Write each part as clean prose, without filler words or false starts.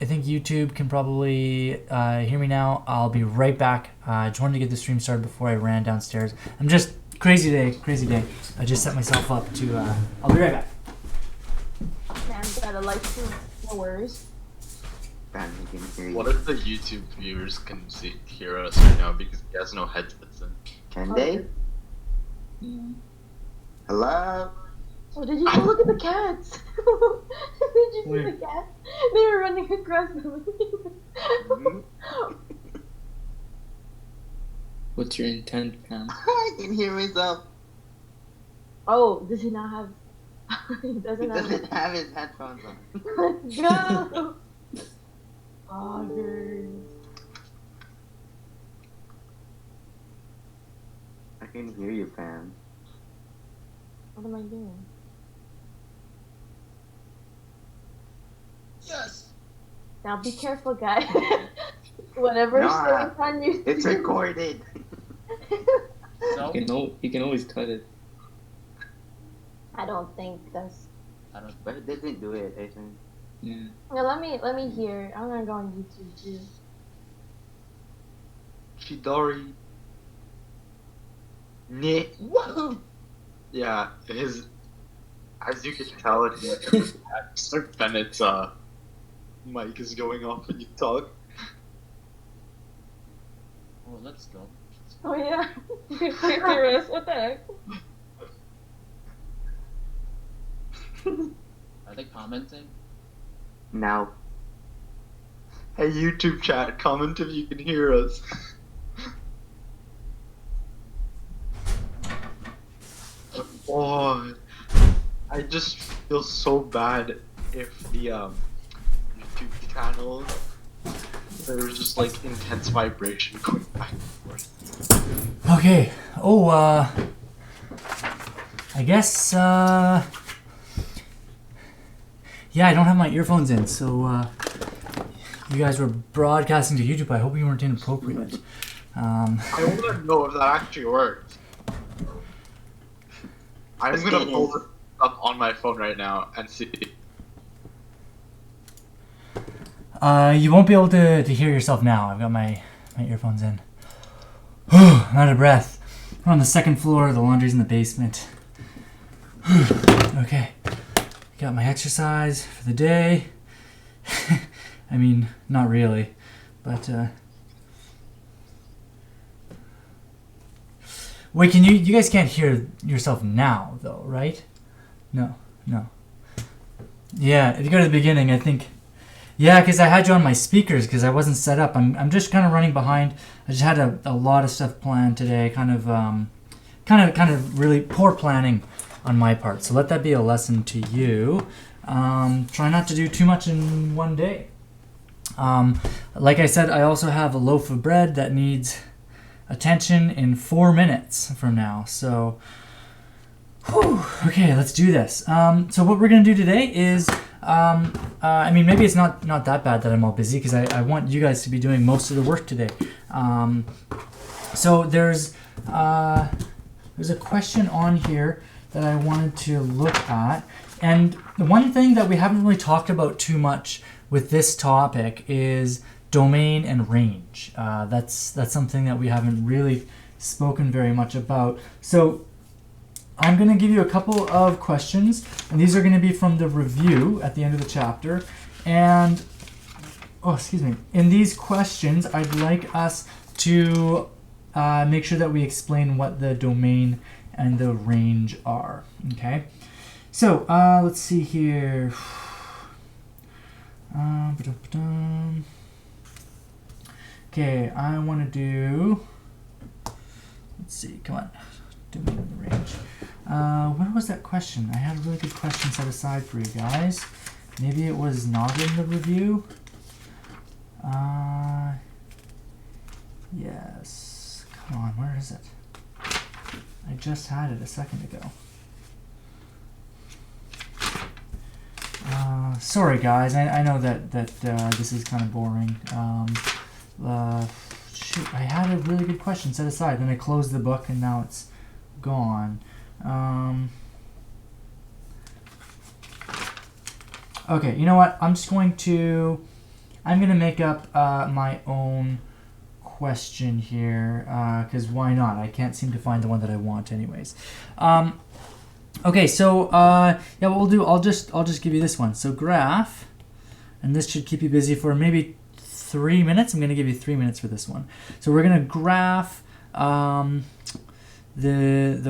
I think YouTube can probably hear me now. I'll be right back. I just wanted to get the stream started before I ran downstairs. I'm just crazy day, crazy day. I just set myself up to. I'll be right back. Sam's got a light too. No worries. What if the YouTube viewers can hear us right now because he has no headsets in? Can they? Mm. Hello? Oh, did you go look at the cats? Did you see the cats? They were running across the room. What's your intent, Pam? I can hear myself. Oh, does he not have... he He doesn't doesn't have his headphones on. Let's go! Poggers. I can hear you, Pam. What am I doing? Yes! Now be careful, guys. Whatever Nah, stays on you. It's recorded. So? You can always cut it. I don't think that's... But it doesn't do it, I think. Yeah. Yeah, let me hear. I'm gonna go on YouTube too. Chidori. Whoa! Yeah, his... As you can tell, Mr. Bennett's mic is going off when you talk. Oh, let's go. Oh yeah. Serious? What the heck? Are they commenting? Now. Hey, YouTube chat, comment if you can hear us. Oh, I just feel so bad if the YouTube channel there's just like intense vibration going back and forth. Okay. Oh, I guess, yeah, I don't have my earphones in, so, you guys were broadcasting to YouTube. I hope you weren't inappropriate. I want to know if that actually worked. I'm gonna pull this up on my phone right now and see. You won't be able to hear yourself now. I've got my earphones in. I'm out of breath. We're on the second floor. The laundry's in the basement. Okay. Got my exercise for the day. I mean, not really, but wait, can you guys can't hear yourself now though, right? No. Yeah, if you go to the beginning, I think, yeah, because I had you on my speakers because I wasn't set up. I'm just kind of running behind. I just had a lot of stuff planned today, kind of really poor planning on my part. So let that be a lesson to you. Try not to do too much in one day. Like I said, I also have a loaf of bread that needs attention in 4 minutes from now. So, whew, okay, let's do this. So what we're going to do today is, I mean, maybe it's not that bad that I'm all busy because I want you guys to be doing most of the work today. So there's a question on here that I wanted to look at. And the one thing that we haven't really talked about too much with this topic is domain and range. That's something that we haven't really spoken very much about. So I'm going to give you a couple of questions, and these are going to be from the review at the end of the chapter. And, oh, excuse me. In these questions, I'd like us to make sure that we explain what the domain and the range are. Okay? So, let's see here. Okay, I want to do, let's see, come on, domain and the range. Where was that question? I had a really good question set aside for you guys. Maybe it was not in the review. Yes, come on, where is it? I just had it a second ago. Sorry guys, I know that this is kind of boring. Shoot, I had a really good question set aside, then I closed the book and now it's gone. Okay, you know what? I'm just going to I'm going to make up my own question here, because why not? I can't seem to find the one that I want anyways. Okay, so yeah, what we'll do, I'll just give you this one. So graph, and this should keep you busy for maybe 3 minutes. I'm going to give you 3 minutes for this one. So we're going to graph the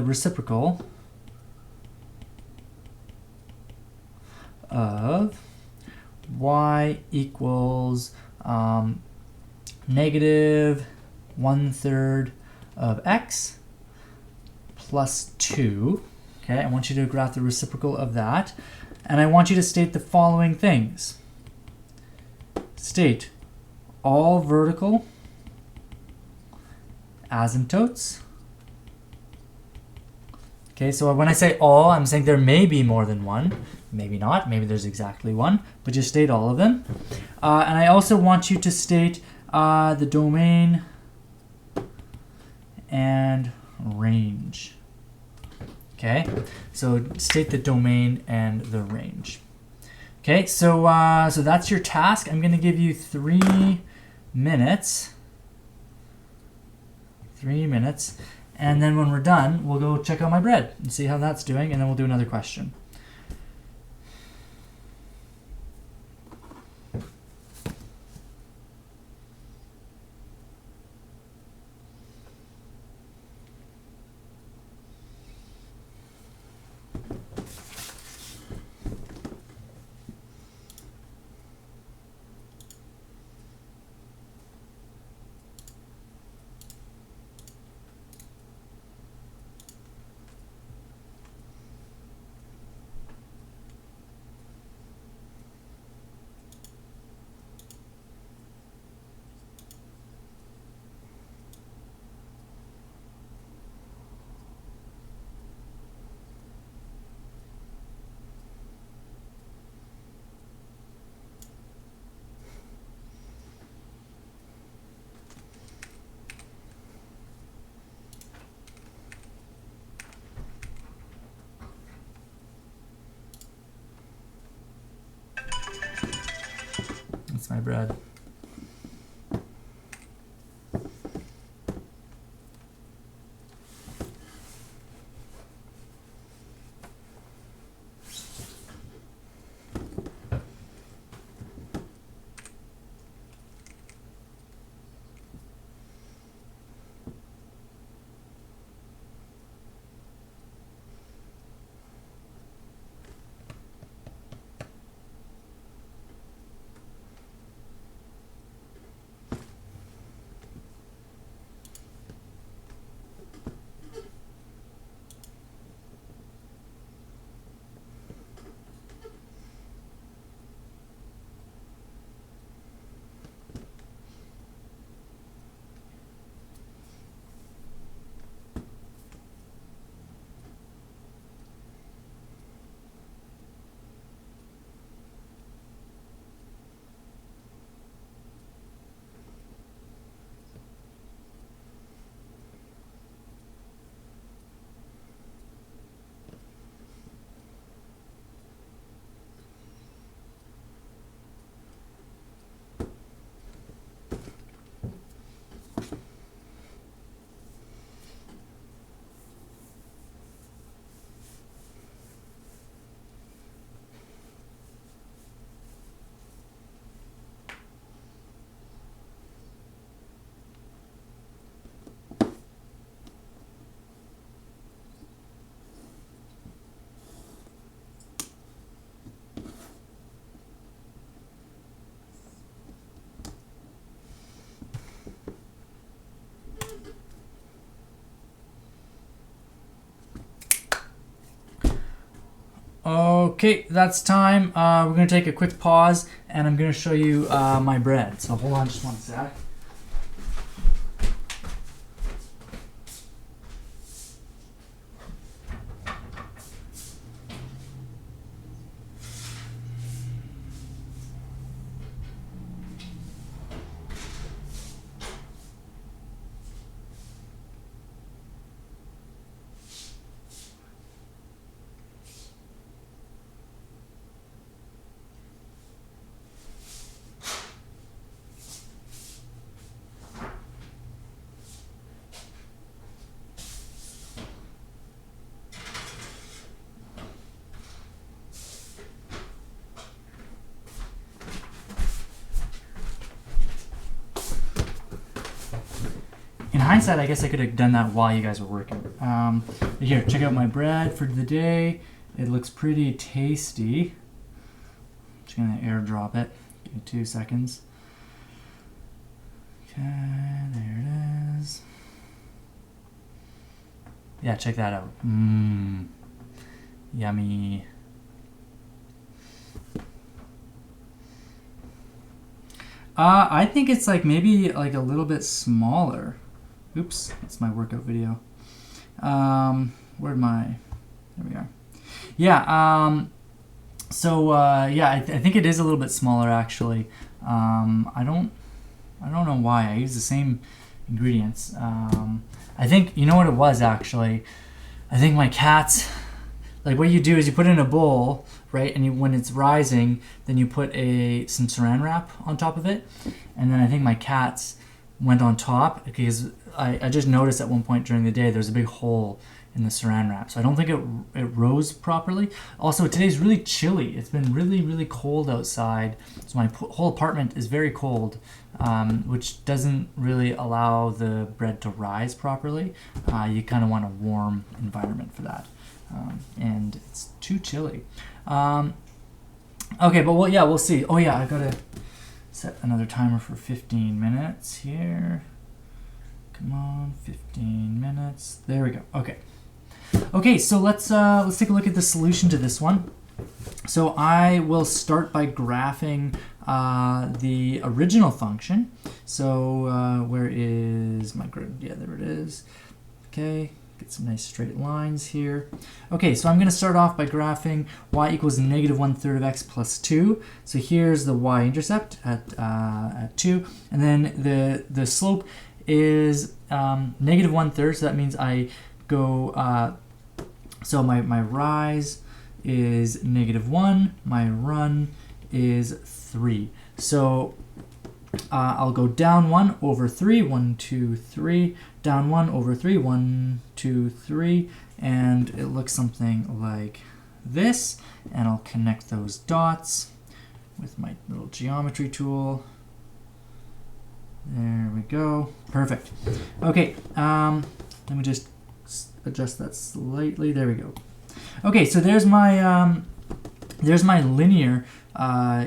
reciprocal of y equals negative 1/3 of x plus 2. Okay, I want you to graph the reciprocal of that. And I want you to state the following things. State all vertical asymptotes. Okay, so when I say all, I'm saying there may be more than one. Maybe not. Maybe there's exactly one. But just state all of them. And I also want you to state the domain and range. Okay, so state the domain and the range. Okay, so so that's your task. I'm going to give you 3 minutes. 3 minutes. And then when we're done, we'll go check out my bread and see how that's doing, and then we'll do another question. That's my bread. Okay, that's time. We're going to take a quick pause, and I'm going to show you my bread. So hold on just one sec. in hindsight, I guess I could have done that while you guys were working. Here, check out my bread for the day. It looks pretty tasty. Just gonna airdrop it. Give me 2 seconds. Okay, there it is. Yeah, check that out. Mmm. Yummy. I think it's like maybe like a little bit smaller. Oops, that's my workout video. Where'd my, there we are. Yeah, yeah, I think it is a little bit smaller actually. I don't know why. I use the same ingredients. I think, you know what it was actually? I think my cats, like what you do is you put it in a bowl, right? And when it's rising, then you put some saran wrap on top of it. And then I think my cats went on top because I just noticed at one point during the day there's a big hole in the saran wrap. So I don't think it rose properly. Also, today's really chilly. It's been really, really cold outside. So my whole apartment is very cold, which doesn't really allow the bread to rise properly. You kind of want a warm environment for that. And it's too chilly. Okay, but yeah, we'll see. Oh yeah, I gotta set another timer for 15 minutes here. Come on, 15 minutes. There we go. Okay. Okay, so let's take a look at the solution to this one. So I will start by graphing the original function. So where is my grid? Yeah, there it is. Okay, get some nice straight lines here. Okay, so I'm going to start off by graphing y equals negative 1/3 of x plus 2. So here's the y-intercept at 2, and then the slope is negative 1/3. So that means I go. So my rise is negative 1. My run is 3. So I'll go down 1 over 3, 1, 2, 3, down 1 over 3, 1, 2, 3, and it looks something like this. And I'll connect those dots with my little geometry tool. There we go. Perfect. Okay, let me just adjust that slightly. There we go. Okay, so there's my linear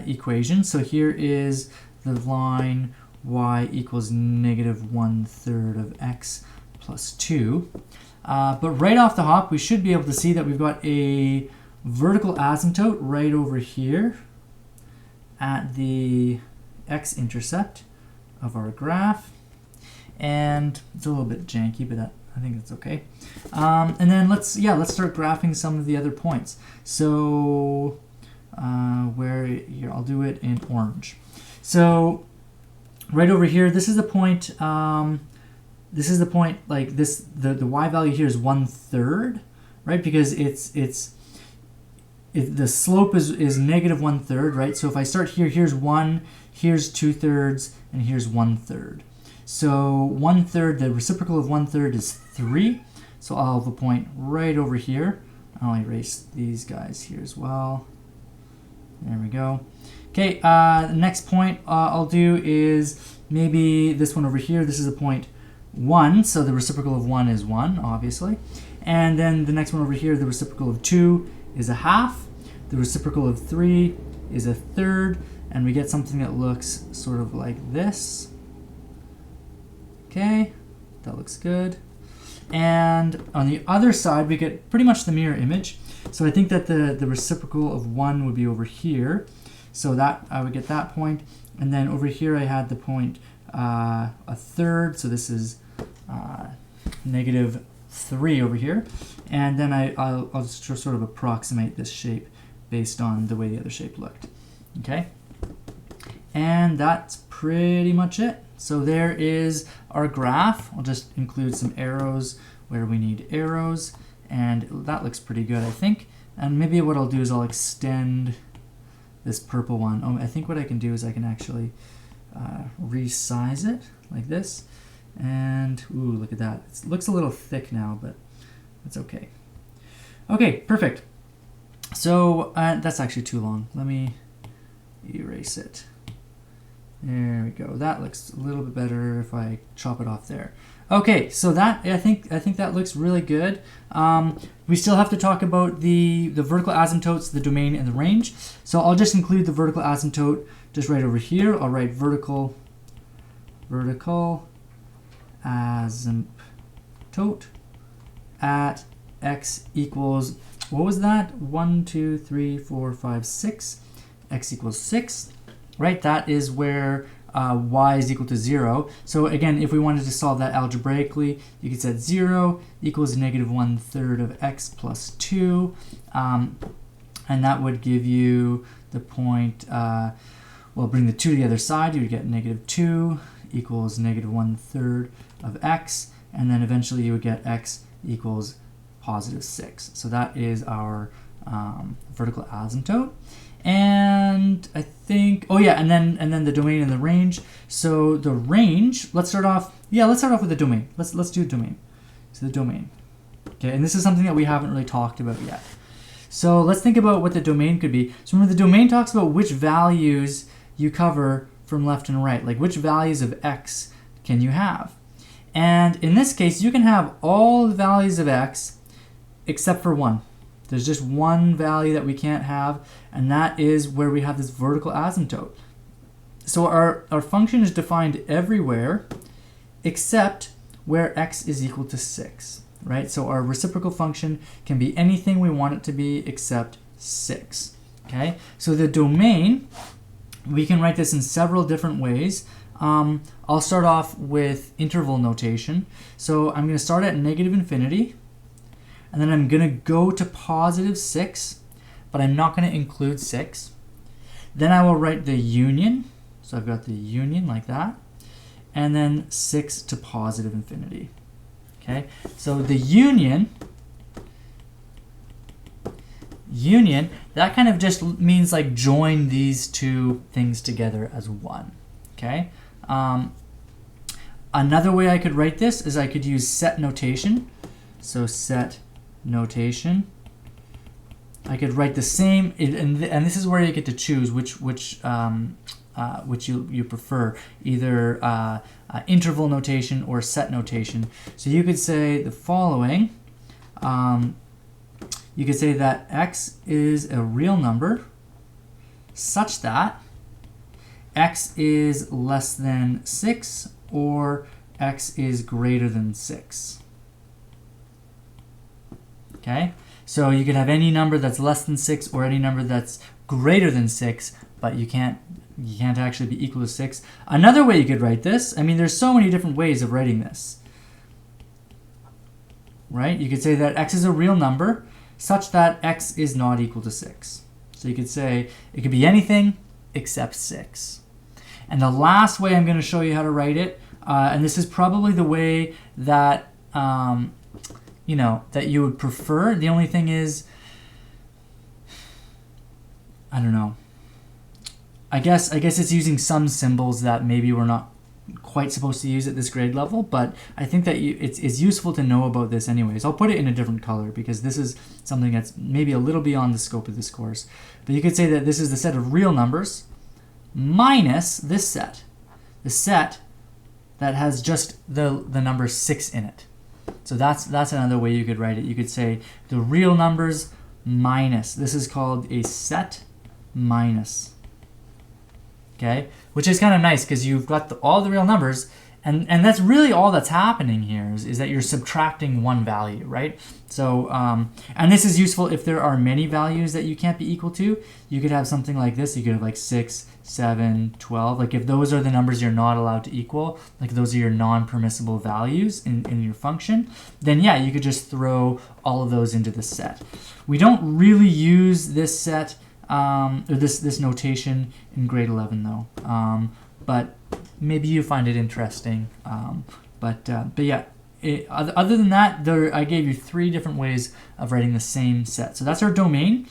equation. So here is the line y equals negative 1/3 of x plus 2. But right off the hop, we should be able to see that we've got a vertical asymptote right over here at the x-intercept of our graph. And it's a little bit janky, but I think that's okay. And then let's start graphing some of the other points. So where here, I'll do it in orange. So right over here, this is the point. This is the point. Like this, the y value here is 1/3, right? Because the slope is negative 1/3, right? So if I start here, here's 1, here's 2/3, and here's 1/3. So 1/3, the reciprocal of 1/3 is 3. So I'll have a point right over here. I'll erase these guys here as well. There we go. Okay, the next point I'll do is maybe this one over here. This is a point 1, so the reciprocal of 1 is 1, obviously. And then the next one over here, the reciprocal of 2 is a half. The reciprocal of 3 is a third. And we get something that looks sort of like this. Okay, that looks good. And on the other side, we get pretty much the mirror image. So I think that the reciprocal of 1 would be over here. So that I would get that point. And then over here, I had the point a third. So this is negative 3 over here. And then I'll just sort of approximate this shape based on the way the other shape looked. Okay. And that's pretty much it. So there is our graph. I'll just include some arrows where we need arrows. And that looks pretty good, I think. And maybe what I'll do is I'll extend this purple one. Oh, I think what I can do is I can actually resize it like this. And, ooh, look at that. It looks a little thick now, but it's okay. Okay, perfect. So that's actually too long. Let me erase it. There we go. That looks a little bit better if I chop it off there. Okay, so that I think that looks really good. We still have to talk about the vertical asymptotes, the domain, and the range. So I'll just include the vertical asymptote just right over here. I'll write vertical asymptote at x equals, what was that? 1, 2, 3, 4, 5, 6. X equals 6. Right, that is where y is equal to 0. So again, if we wanted to solve that algebraically, you could set 0 equals negative 1/3 of x plus 2. And that would give you the point, well, bring the 2 to the other side, you would get negative 2 equals negative 1/3 of x. And then eventually you would get x equals positive 6. So that is our vertical asymptote. And I think, oh yeah, and then the domain and the range. So the range, let's start off with the domain. Let's do domain. So the domain. Okay, and this is something that we haven't really talked about yet. So let's think about what the domain could be. So remember, the domain talks about which values you cover from left and right, like which values of x can you have. And in this case, you can have all the values of x except for one. There's just one value that we can't have, and that is where we have this vertical asymptote. So our function is defined everywhere except where x is equal to 6, right? So our reciprocal function can be anything we want it to be except 6, okay? So the domain, we can write this in several different ways. I'll start off with interval notation. So I'm going to start at negative infinity, and then I'm going to go to positive 6, but I'm not going to include 6. Then I will write the union. So I've got the union like that. And then 6 to positive infinity. Okay, so the union, that kind of just means like join these two things together as one. Okay. Another way I could write this is I could use set notation. So set notation. I could write the same, and this is where you get to choose which you prefer, either interval notation or set notation. So you could say the following. You could say that x is a real number such that x is less than 6 or x is greater than 6. Okay, so you could have any number that's less than 6 or any number that's greater than 6, but you can't actually be equal to 6. Another way you could write this, I mean, there's so many different ways of writing this, right? You could say that x is a real number such that x is not equal to 6. So you could say it could be anything except 6. And the last way I'm going to show you how to write it, and this is probably the way that that you would prefer. The only thing is, I don't know. I guess it's using some symbols that maybe we're not quite supposed to use at this grade level, but I think that it's useful to know about this anyways. I'll put it in a different color because this is something that's maybe a little beyond the scope of this course. But you could say that this is the set of real numbers minus this set, the set that has just the number 6 in it. So that's another way you could write it. You could say the real numbers minus. This is called a set minus. Okay, which is kind of nice because you've got all the real numbers, and that's really all that's happening here is that you're subtracting one value, right? So and this is useful if there are many values that you can't be equal to. You could have something like this. You could have like 6, 7, 12. Like if those are the numbers you're not allowed to equal, like those are your non-permissible values in your function, then yeah, you could just throw all of those into the set. We don't really use this set or this notation in grade 11 though, but maybe you find it interesting. But yeah, other than that, I gave you 3 different ways of writing the same set. So that's our domain.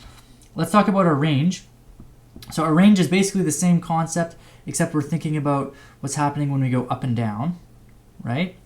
Let's talk about our range. So our range is basically the same concept, except we're thinking about what's happening when we go up and down, right?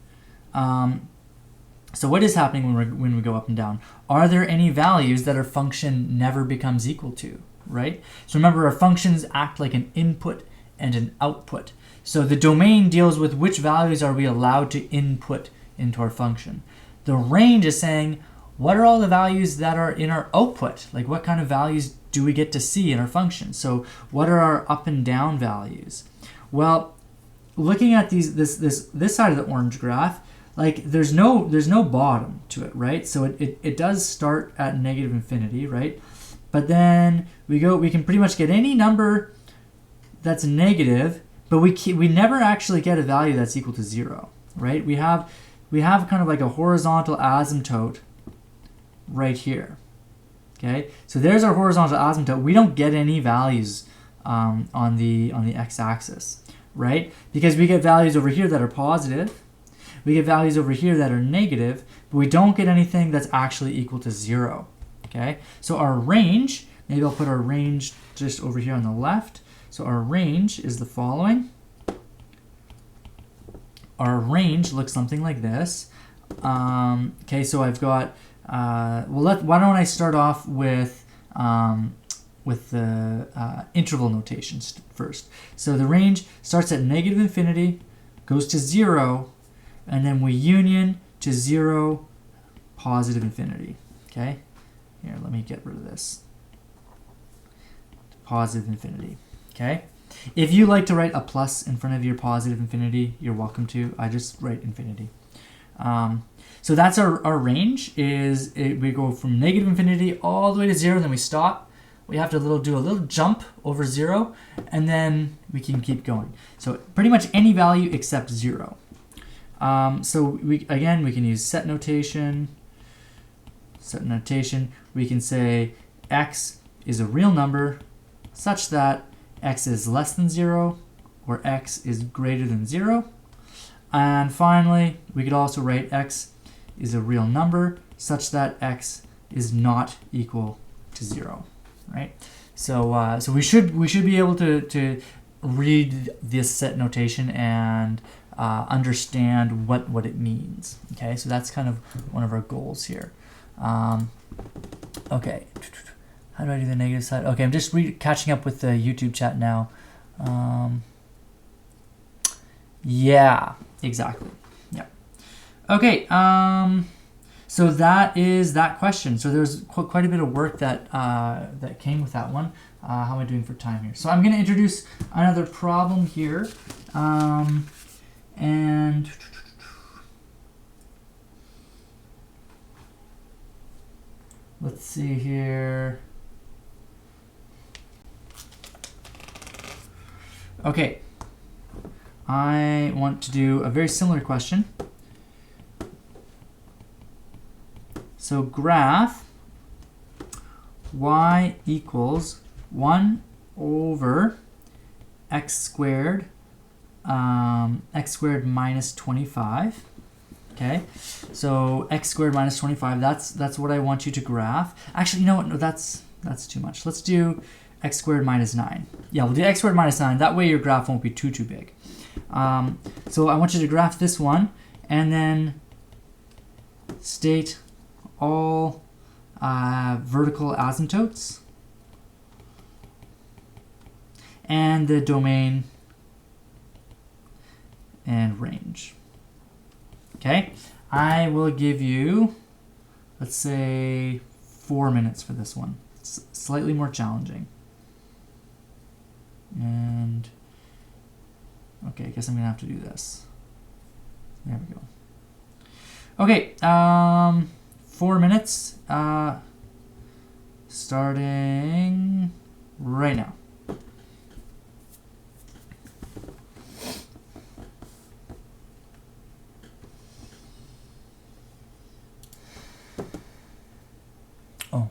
So what is happening when we go up and down? Are there any values that our function never becomes equal to, right? So remember, our functions act like an input and an output. So the domain deals with which values are we allowed to input into our function. The range is saying, what are all the values that are in our output? Like what kind of values do we get to see in our function? So what are our up and down values? Well, looking at this side of the orange graph, like there's no bottom to it, right? So it does start at negative infinity, right? But then we can pretty much get any number that's negative, but we never actually get a value that's equal to 0, right? We have kind of like a horizontal asymptote right here. Okay, so there's our horizontal asymptote. We don't get any values on the x-axis, right? Because we get values over here that are positive, we get values over here that are negative, but we don't get anything that's actually equal to 0. Okay, so our range, maybe I'll put our range just over here on the left. So our range is the following. Our range looks something like this. Okay, so I've got, why don't I start off with the interval notations first. So the range starts at negative infinity, goes to 0, and then we union to 0, positive infinity. Okay, here, let me get rid of this. Positive infinity. Okay, if you like to write a plus in front of your positive infinity, you're welcome to. I just write infinity. So that's our range. We go from negative infinity all the way to 0, then we stop. We have to do a little jump over 0, and then we can keep going. So pretty much any value except 0. So we can use set notation. Set notation. We can say x is a real number such that x is less than 0 or x is greater than 0. And finally, we could also write x is a real number such that x is not equal to 0, right? So we should be able to read this set notation and understand what it means. Okay, so that's kind of one of our goals here. Okay, how do I do the negative side? Okay, I'm just catching up with the YouTube chat now. Yeah, exactly. Yeah. Okay. So that is that question. So there's quite a bit of work that that came with that one. How am I doing for time here? So I'm going to introduce another problem here, and let's see here. Okay. I want to do a very similar question. So graph y equals 1 over x squared minus 25. Okay, so x squared minus 25, that's what I want you to graph. Actually, you know what? No, that's too much. Let's do x squared minus 9. Yeah, we'll do x squared minus 9. That way your graph won't be too big. So I want you to graph this one and then state all vertical asymptotes and the domain and range. Okay, I will give you, let's say, 4 minutes for this one. It's slightly more challenging. And okay, I guess I'm gonna have to do this. There we go. Okay, 4 minutes, starting right now. Oh,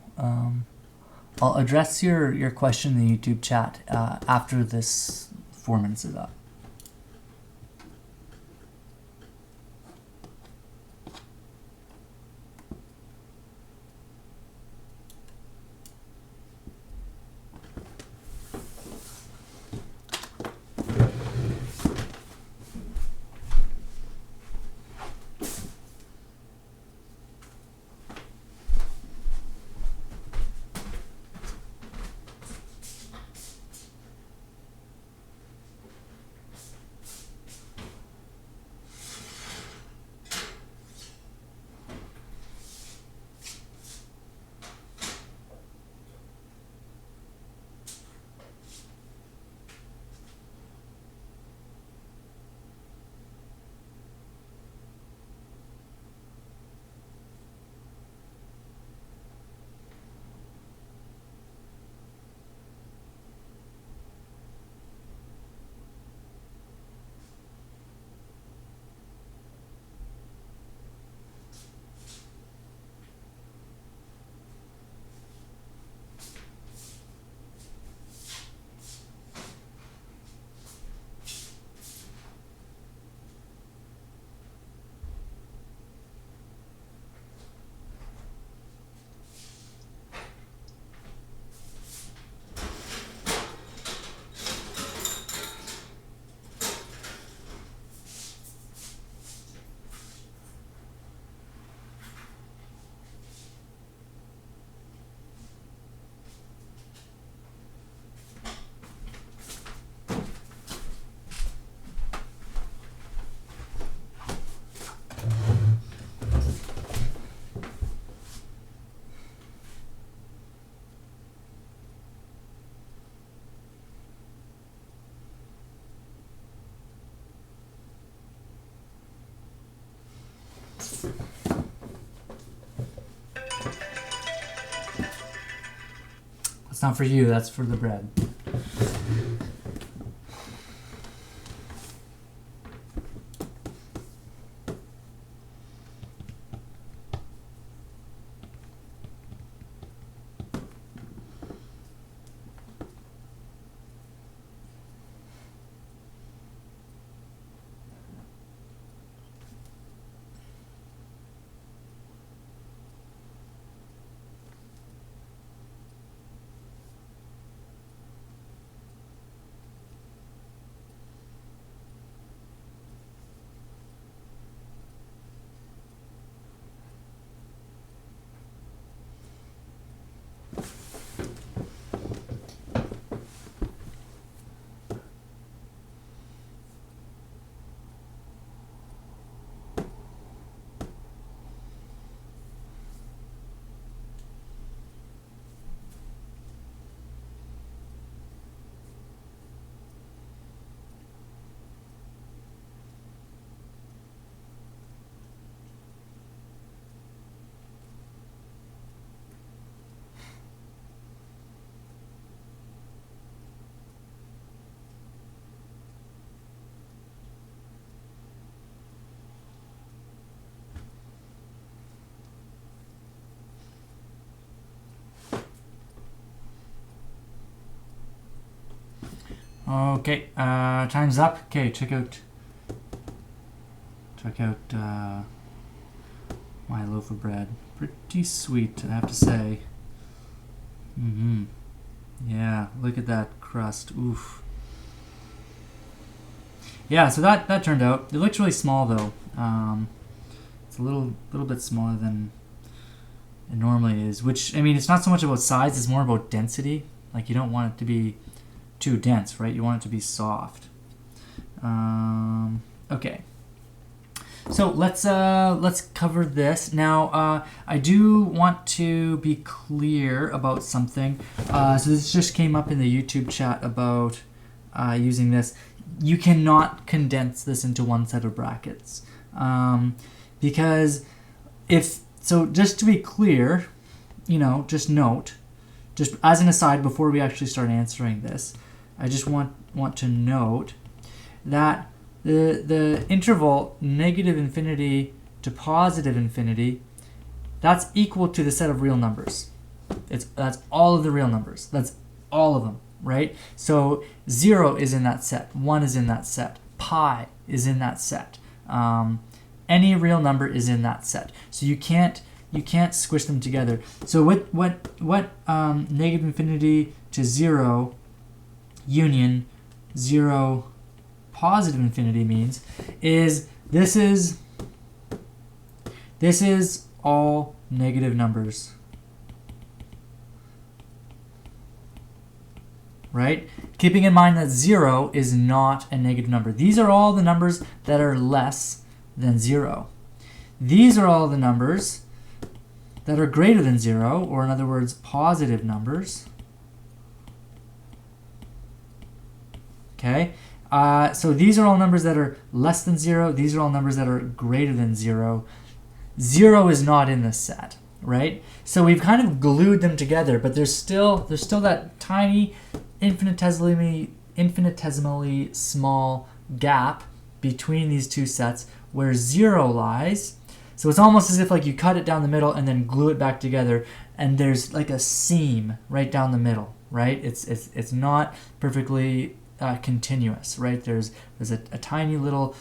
I'll address your question in the YouTube chat after this 4 minutes is up. not for you, that's for the bread. Okay, time's up. Okay, check out my loaf of bread. Pretty sweet, I have to say. Yeah, look at that crust. Oof. Yeah, so that turned out. It looks really small though. It's a little bit smaller than it normally is. Which, I mean, it's not so much about size; it's more about density. Like, you don't want it to be too dense, right? You want it to be soft. Okay. So let's cover this now. I do want to be clear about something. So this just came up in the YouTube chat about using this. You cannot condense this into one set of brackets, because just to be clear, just note, just as an aside before we actually start answering this, I just want to note that the interval negative infinity to positive infinity, that's equal to the set of real numbers. That's all of the real numbers. That's all of them, right? So 0 is in that set, 1 is in that set, pi is in that set. Any real number is in that set. So you can't squish them together. So what negative infinity to 0 union 0 positive infinity means is this is all negative numbers, right? Keeping in mind that 0 is not a negative number. These are all the numbers that are less than 0. These are all the numbers that are greater than 0, or in other words, positive numbers. Okay, so these are all numbers that are less than 0. These are all numbers that are greater than 0. 0 is not in this set, right? So we've kind of glued them together, but there's still that tiny, infinitesimally small gap between these two sets where 0 lies. So it's almost as if like you cut it down the middle and then glue it back together, and there's like a seam right down the middle, right? It's not perfectly continuous, right? There's a tiny little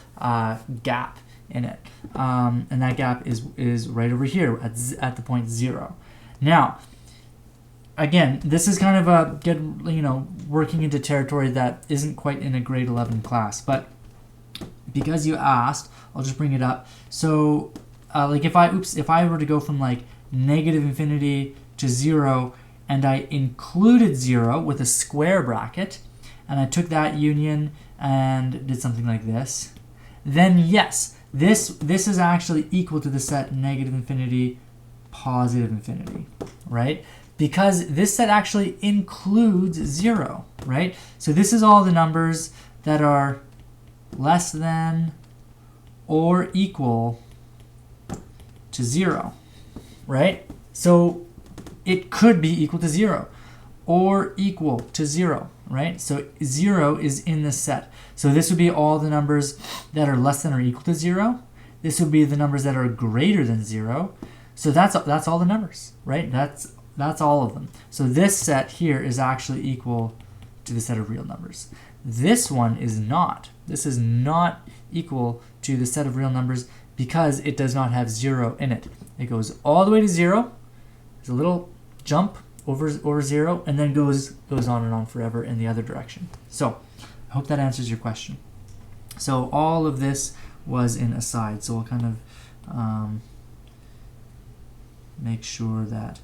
gap in it, and that gap is right over here at the point 0. Now, again, this is kind of working into territory that isn't quite in a grade 11 class, but because you asked, I'll just bring it up. So like if I were to go from like negative infinity to 0, and I included 0 with a square bracket, and I took that union and did something like this, then yes, this is actually equal to the set negative infinity, positive infinity, right? Because this set actually includes 0, right? So this is all the numbers that are less than or equal to 0, right? So it could be equal to 0. or equal to 0, right? So 0 is in this set. So this would be all the numbers that are less than or equal to 0. This would be the numbers that are greater than 0. So that's all the numbers, right? That's all of them. So this set here is actually equal to the set of real numbers. This one is not. This is not equal to the set of real numbers because it does not have 0 in it. It goes all the way to 0. There's a little jump over 0, and then goes on and on forever in the other direction. So I hope that answers your question. So all of this was in aside. So we'll kind of make sure that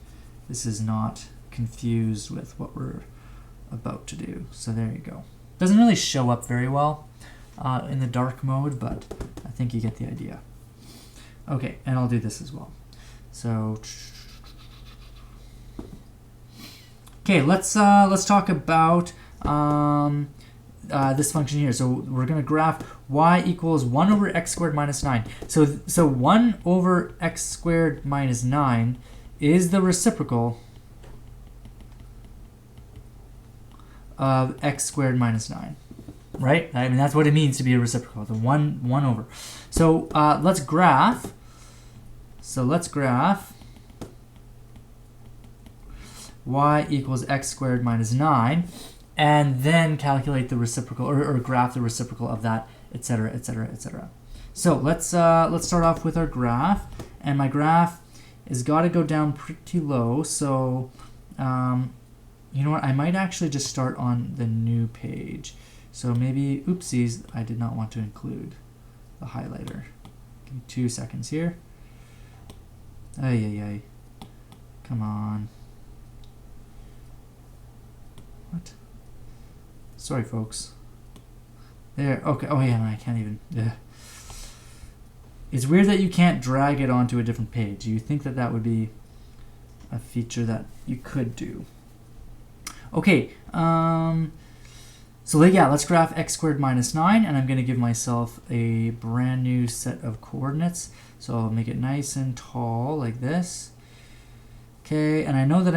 this is not confused with what we're about to do. So there you go. Doesn't really show up very well in the dark mode, but I think you get the idea. Okay, and I'll do this as well. So okay, let's talk about this function here. So we're going to graph y equals 1 over x squared minus 9. So 1 over x squared minus 9 is the reciprocal of x squared minus 9, right? I mean, that's what it means to be a reciprocal, the 1 over. So let's graph. So let's graph y equals x squared minus 9, and then calculate the reciprocal, or graph the reciprocal of that, etc., etc., etc. So let's start off with our graph, and my graph has got to go down pretty low. So you know what? I might actually just start on the new page. So maybe, oopsies, I did not want to include the highlighter. Give me 2 seconds here. Ay. Come on. What? Sorry, folks. There. Okay. Oh yeah, I can't even. Yeah. It's weird that you can't drag it onto a different page. You think that that would be a feature that you could do. Okay. So yeah, let's graph x squared minus 9, and I'm going to give myself a brand new set of coordinates. So I'll make it nice and tall like this. Okay, and I know that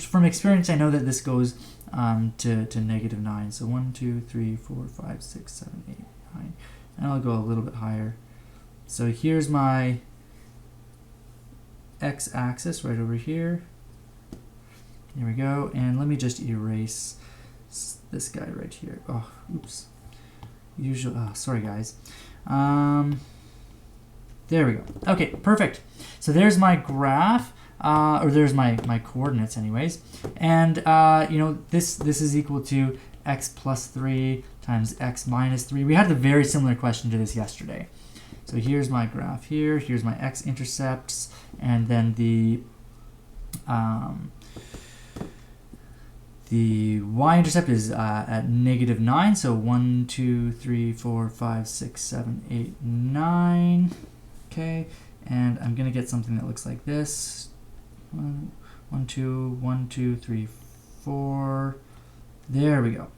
from experience, I know that this goes to negative 9. So 1, 2, 3, 4, 5, 6, 7, 8, 9. And I'll go a little bit higher. So here's my x-axis right over here. There we go. And let me just erase this guy right here. Oh, oops. Sorry, guys. There we go. Okay, perfect. So there's my graph. Or there's my coordinates anyways, and this is equal to x plus 3 times x minus 3. We had a very similar question to this yesterday. So here's my graph here, here's my x-intercepts, and then the y-intercept is at negative 9, so 1, 2, 3, 4, 5, 6, 7, 8, 9. Okay, and I'm going to get something that looks like this. 1, 2, 1, 2, 3, 4. There we go.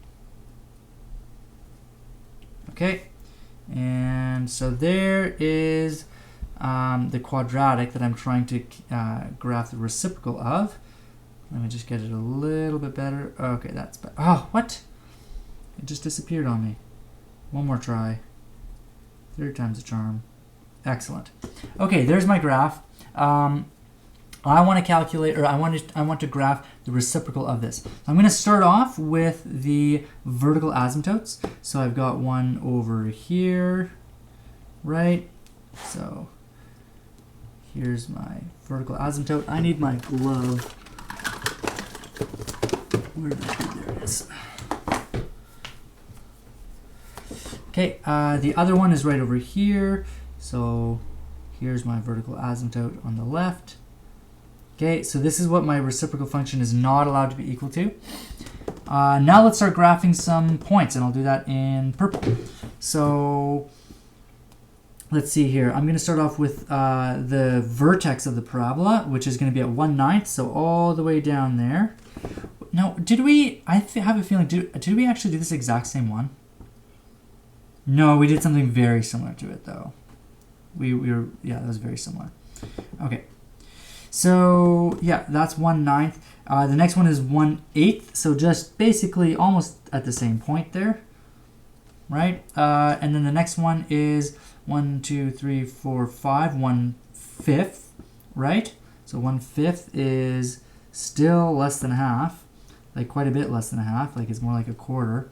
Okay, and so there is the quadratic that I'm trying to graph the reciprocal of. Let me just get it a little bit better. Okay, that's better. Oh, what? It just disappeared on me. One more try. 3rd time's a charm. Excellent. Okay, there's my graph. I want to calculate, or I want to graph the reciprocal of this. So I'm going to start off with the vertical asymptotes. So I've got one over here, right? So here's my vertical asymptote. I need my glove. Where did I go? There it is. Okay, the other one is right over here. So here's my vertical asymptote on the left. Okay, so this is what my reciprocal function is not allowed to be equal to. Now let's start graphing some points, and I'll do that in purple. So let's see here. I'm going to start off with the vertex of the parabola, which is going to be at 1/9, so all the way down there. Now, I have a feeling, did we actually do this exact same one? No, we did something very similar to it, though. Yeah, that was very similar. Okay. So yeah, that's 1/9. The next one is 1/8, so just basically almost at the same point there, right? And then the next one is 1, 2, 3, 4, 5, 1/5, right? So 1/5 is still less than a half, like quite a bit less than a half, like it's more like a quarter.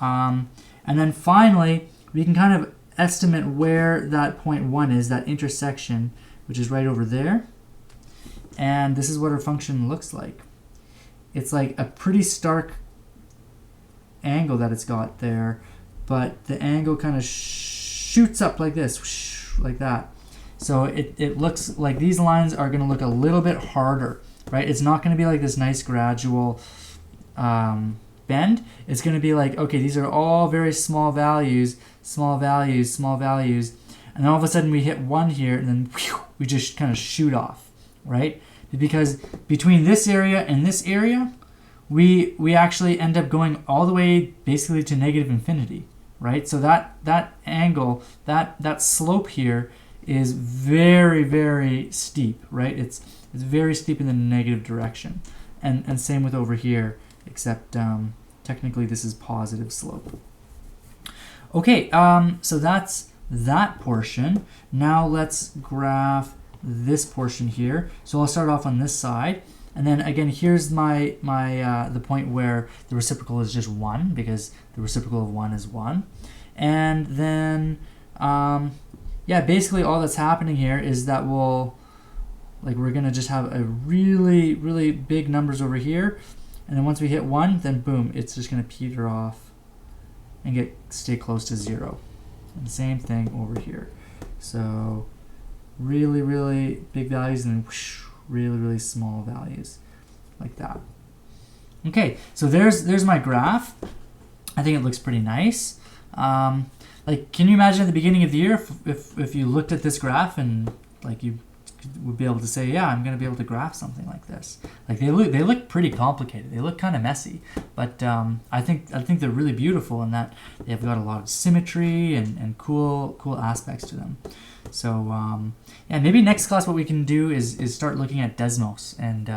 And then finally, we can kind of estimate where that point 1 is, that intersection, which is right over there. And this is what our function looks like. It's like a pretty stark angle that it's got there, but the angle kind of shoots up like this, whoosh, like that. So it looks like these lines are going to look a little bit harder, right? It's not going to be like this nice gradual bend. It's going to be like, okay, these are all very small values, small values, small values, and then all of a sudden we hit 1 here, and then whew, we just kind of shoot off, right? Because between this area and this area, we actually end up going all the way basically to negative infinity, right? So that angle, that slope here is very, very steep, right? It's very steep in the negative direction, and same with over here, except technically this is positive slope. Okay, so that's that portion. Now let's graph this portion here. So I'll start off on this side, and then again here's my the point where the reciprocal is just 1, because the reciprocal of 1 is 1. And then yeah, basically all that's happening here is that we're gonna just have a really, really big numbers over here, and then once we hit 1, then boom, it's just gonna peter off and stay close to 0. And same thing over here. So really, really big values, and then whoosh, really, really small values, like that. Okay, so there's my graph. I think it looks pretty nice. Like, can you imagine at the beginning of the year if you looked at this graph and like you would be able to say, yeah, I'm going to be able to graph something like this. Like they look pretty complicated. They look kind of messy, but I think they're really beautiful in that they've got a lot of symmetry and cool aspects to them. So yeah, maybe next class what we can do is start looking at Desmos and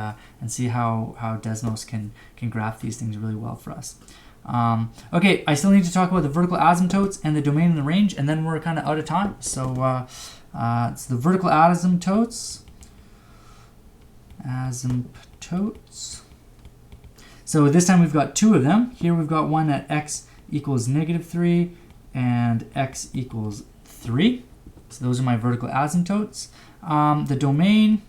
see how Desmos can graph these things really well for us. Okay, I still need to talk about the vertical asymptotes and the domain and the range, and then we're kind of out of time. So it's the vertical asymptotes. So this time we've got 2 of them. Here we've got one at x equals -3 and x equals 3. So those are my vertical asymptotes. The domain,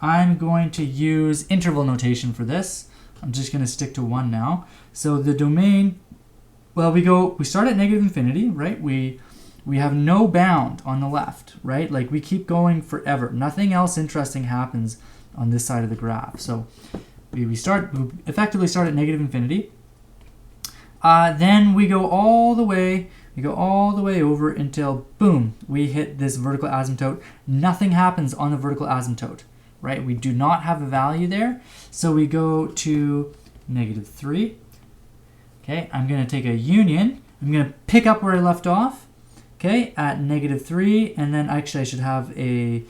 I'm going to use interval notation for this. I'm just going to stick to 1 now. So the domain, well, we start at negative infinity, right? We have no bound on the left, right? Like we keep going forever. Nothing else interesting happens on this side of the graph. So we effectively start at negative infinity. Then we go all the way over until boom, we hit this vertical asymptote. Nothing happens on the vertical asymptote, right? We do not have a value there. So we go to -3. Okay, I'm going to take a union. I'm going to pick up where I left off, okay, at -3, and then actually I should have an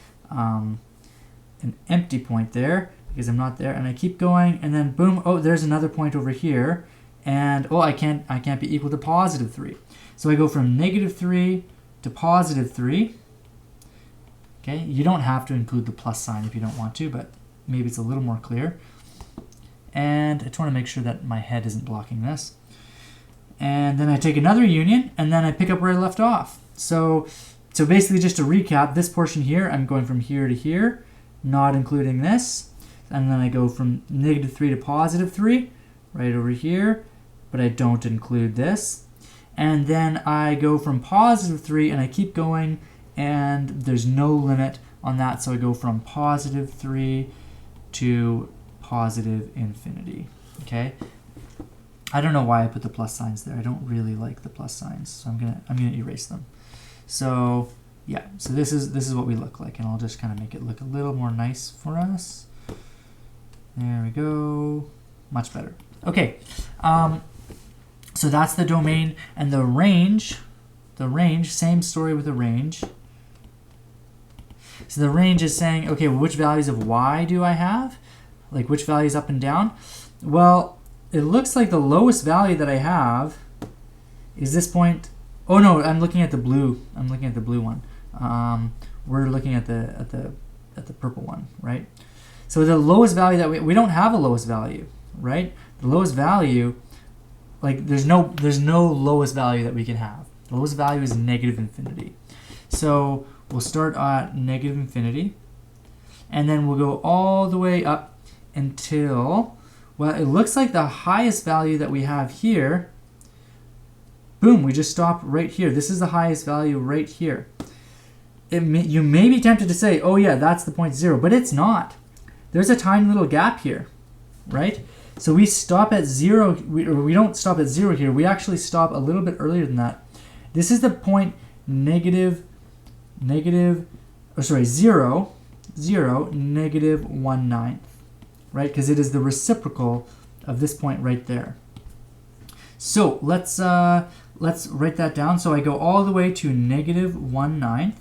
empty point there because I'm not there, and I keep going, and then boom, oh, there's another point over here, and oh, I can't be equal to +3. So I go from -3 to +3. Okay, you don't have to include the plus sign if you don't want to, but maybe it's a little more clear. And I just want to make sure that my head isn't blocking this. And then I take another union, and then I pick up where I left off. So basically, just to recap, this portion here, I'm going from here to here, not including this. And then I go from -3 to +3, right over here, but I don't include this. And then I go from +3, and I keep going, and there's no limit on that, so I go from +3 to +infinity. Okay, I don't know why I put the plus signs there. I don't really like the plus signs, so I'm gonna erase them. So yeah, so this is what we look like, and I'll just kind of make it look a little more nice for us. There we go, much better. Okay, so that's the domain, and the range. The range, same story with the range. So the range is saying, okay, well, which values of y do I have? Like which values up and down? Well, it looks like the lowest value that I have is this point. Oh no, I'm looking at the blue. I'm looking at the blue one. We're looking at the purple one, right? So the lowest value that we don't have a lowest value, right? The lowest value, like there's no lowest value that we can have. The lowest value is negative infinity. So we'll start at negative infinity, and then we'll go all the way up until, well, it looks like the highest value that we have here, boom, we just stop right here. This is the highest value right here. You may be tempted to say, oh yeah, that's the point 0, but it's not. There's a tiny little gap here, right? So we stop at 0, we don't stop at 0 here, we actually stop a little bit earlier than that. This is the point 0, negative 1/9, right? Because it is the reciprocal of this point right there. So let's write that down. So I go all the way to negative 1/9,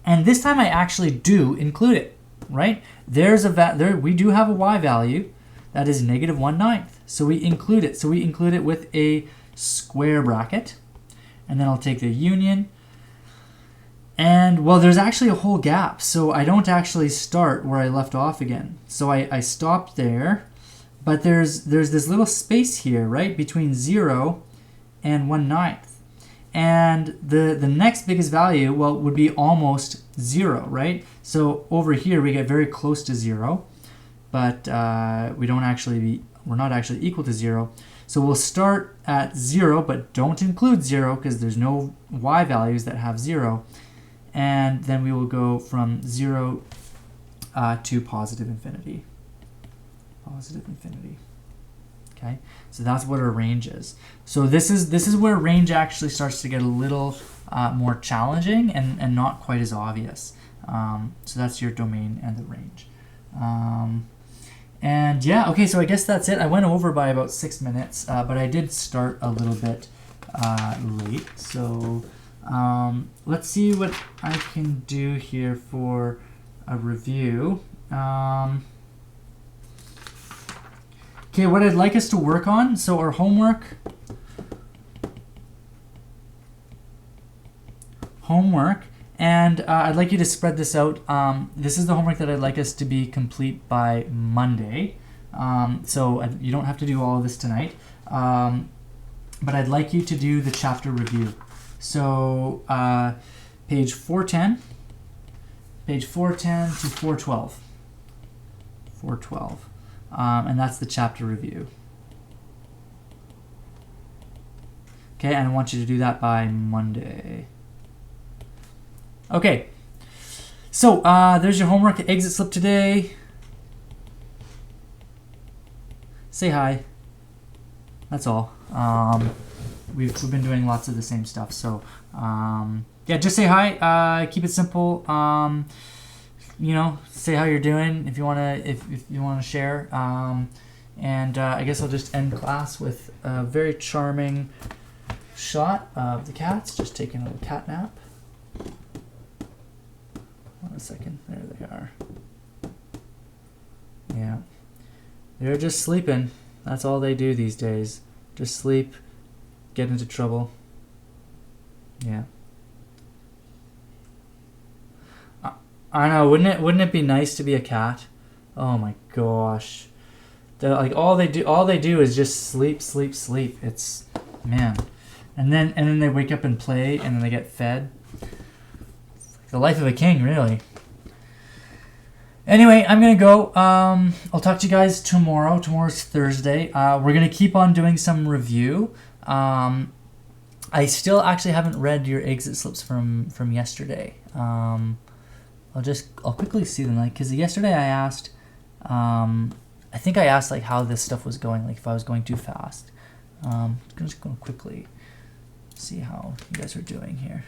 and this time I actually do include it, right? We do have a y value that is negative 1/9, so we include it. So we include it with a square bracket, and then I'll take the union. And well, there's actually a whole gap, so I don't actually start where I left off again. So I stopped there, but there's this little space here, right, between 0 and 1/9. And the next biggest value, well, would be almost 0, right? So over here we get very close to 0, but we're not actually equal to 0. So we'll start at 0, but don't include 0 because there's no y values that have 0. And then we will go from 0 to positive infinity. Positive infinity. Okay, so that's what our range is. So this is where range actually starts to get a little more challenging and not quite as obvious. So that's your domain and the range. And yeah, okay, so I guess that's it. I went over by about 6 minutes, but I did start a little bit late. So let's see what I can do here for a review. Okay, what I'd like us to work on, so our homework, and I'd like you to spread this out. This is the homework that I'd like us to be complete by Monday. So you don't have to do all of this tonight, but I'd like you to do the chapter review. So page 410 to 412. 412. And that's the chapter review. Okay, and I want you to do that by Monday. Okay, so there's your homework. Exit slip today. Say hi. That's all. We've been doing lots of the same stuff, so yeah, just say hi. Keep it simple. You know, say how you're doing if you wanna share. And I guess I'll just end class with a very charming shot of the cats just taking a little cat nap. Hold on a second. There they are. Yeah, they're just sleeping. That's all they do these days. Just sleep, get into trouble. Yeah. I know, wouldn't it be nice to be a cat? Oh my gosh. Like all they do is just sleep. It's, man. And then they wake up and play, and then they get fed. It's like the life of a king, really. Anyway, I'm gonna go. I'll talk to you guys tomorrow. Tomorrow's Thursday. We're gonna keep on doing some review. I still actually haven't read your exit slips from yesterday. I'll quickly see them, like, because yesterday I asked, I think I asked like how this stuff was going, like if I was going too fast. I'm just going to quickly see how you guys are doing here.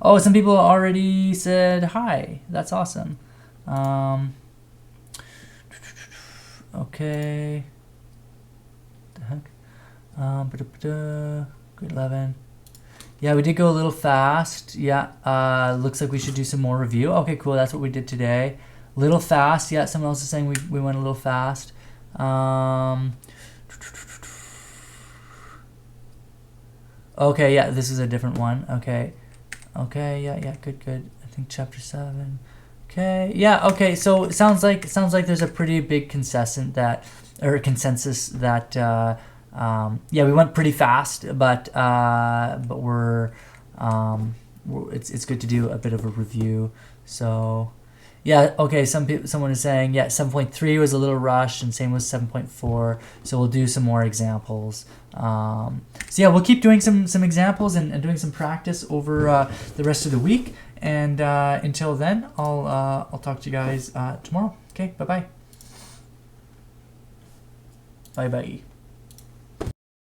Oh, some people already said hi. That's awesome. Okay. What the heck? Grade 11. Yeah, we did go a little fast. Yeah, looks like we should do some more review. Okay, cool. That's what we did today. Little fast. Yeah, someone else is saying we went a little fast. Okay, yeah, this is a different one. Okay, yeah, good. I think chapter 7. Okay, yeah, okay. So it sounds like there's a pretty big consensus that yeah, we went pretty fast, but it's good to do a bit of a review. So yeah, okay. Someone is saying, yeah, 7.3 was a little rushed, and same with 7.4. So we'll do some more examples. So yeah, we'll keep doing some examples and doing some practice over the rest of the week. And until then, I'll talk to you guys tomorrow. Okay, bye bye.